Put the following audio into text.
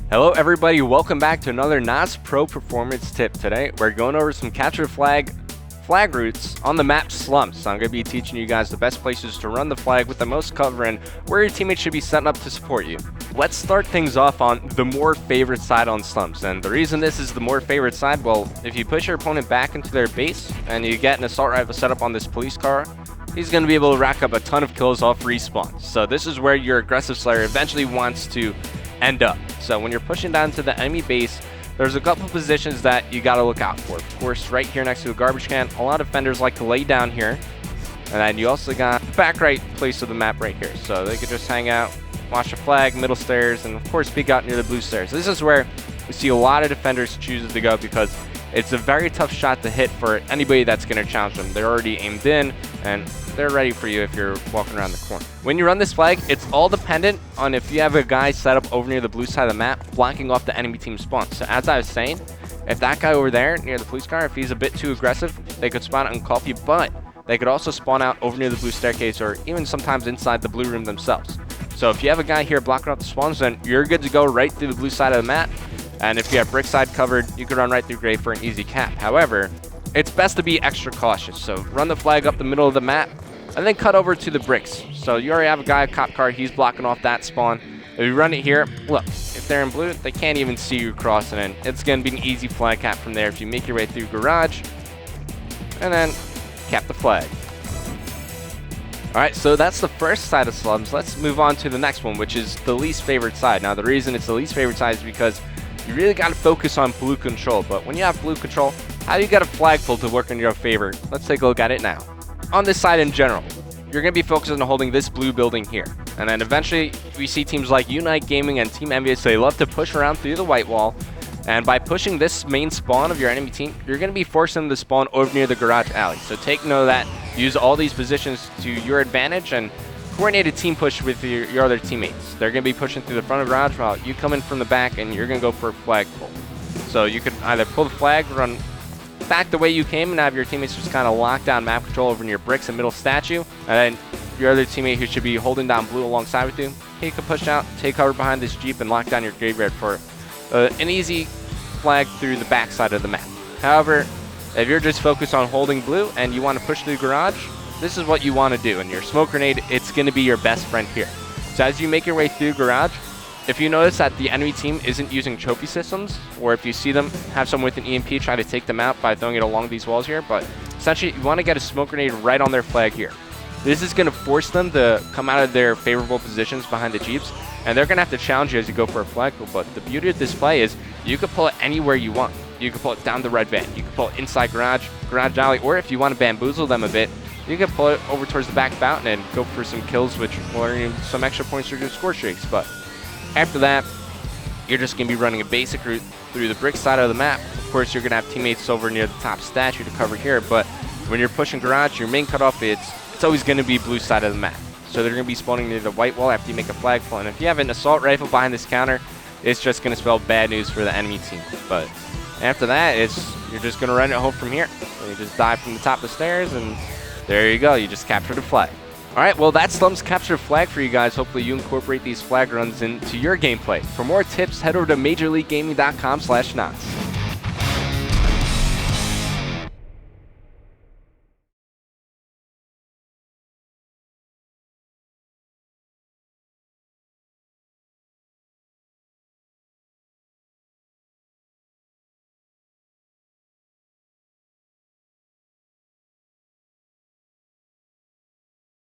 Hello everybody, welcome back to another NOS Pro Performance Tip. Today we're going over some Capture the Flag routes on the map Slums. So I'm going to be teaching you guys the best places to run the flag with the most cover and where your teammates should be setting up to support you. Let's start things off on the more favorite side on Slums. And the reason this is the more favorite side, well, if you push your opponent back into their base and you get an assault rifle set up on this police car, he's going to be able to rack up a ton of kills off respawn. So this is where your aggressive slayer eventually wants to end up. So when you're pushing down to the enemy base, there's a couple positions that you got to look out for. Of course, right here next to a garbage can, a lot of defenders like to lay down here. And then you also got the back right place of the map right here. So they could just hang out, watch the flag, middle stairs, and of course peek out near the blue stairs. This is where we see a lot of defenders choose to go because it's a very tough shot to hit for anybody that's going to challenge them. They're already aimed in and they're ready for you if you're walking around the corner. When you run this flag, it's all dependent on if you have a guy set up over near the blue side of the map blocking off the enemy team spawn. So as I was saying, if that guy over there near the police car, if he's a bit too aggressive, they could spawn out and cuff you, but they could also spawn out over near the blue staircase or even sometimes inside the blue room themselves. So if you have a guy here blocking off the spawns, then you're good to go right through the blue side of the map. And if you have brick side covered, you could run right through gray for an easy cap. However, it's best to be extra cautious. So run the flag up the middle of the map and then cut over to the bricks. So you already have a guy, a cop car, he's blocking off that spawn. If you run it here, look, if they're in blue, they can't even see you crossing in. It's going to be an easy flag cap from there if you make your way through garage and then cap the flag. All right, so that's the first side of Slums. Let's move on to the next one, which is the least favorite side. Now, the reason it's the least favorite side is because you really got to focus on blue control. But when you have blue control, how do you get a flagpole to work in your favor? Let's take a look at it now. On this side in general, you're going to be focused on holding this blue building here. And then eventually, we see teams like Unite Gaming and Team Envious, they love to push around through the white wall. And by pushing this main spawn of your enemy team, you're going to be forcing them to spawn over near the garage alley. So take note of that. Use all these positions to your advantage and coordinate a team push with your other teammates. They're going to be pushing through the front of the garage while you come in from the back and you're going to go for a flag pull. So you could either pull the flag, run back the way you came, and have your teammates just kind of lock down map control over near bricks and middle statue. And then your other teammate who should be holding down blue alongside with you, he could push out, take cover behind this Jeep, and lock down your graveyard for an easy flag through the back side of the map. However, if you're just focused on holding blue and you want to push through garage, this is what you want to do. And your smoke grenade, it's going to be your best friend here. So as you make your way through garage, if you notice that the enemy team isn't using trophy systems, or if you see them have someone with an EMP, try to take them out by throwing it along these walls here. But essentially, you want to get a smoke grenade right on their flag here. This is going to force them to come out of their favorable positions behind the Jeeps, and they're going to have to challenge you as you go for a flag pull. But the beauty of this play is you can pull it anywhere you want. You can pull it down the red van, you can pull it inside garage alley, or if you want to bamboozle them a bit, you can pull it over towards the back fountain and go for some kills, which will earn you some extra points through your score streaks. But after that, you're just going to be running a basic route through the brick side of the map. Of course, you're going to have teammates over near the top statue to cover here, but when you're pushing garage, your main cutoff, it's always going to be blue side of the map. So they're going to be spawning near the white wall after you make a flag pull. And if you have an assault rifle behind this counter, it's just going to spell bad news for the enemy team. But after that, you're just going to run it home from here. So you just dive from the top of the stairs, and there you go. You just capture the flag. All right, well, that's Slums Capture Flag for you guys. Hopefully you incorporate these flag runs into your gameplay. For more tips, head over to MajorLeagueGaming.com/NOS.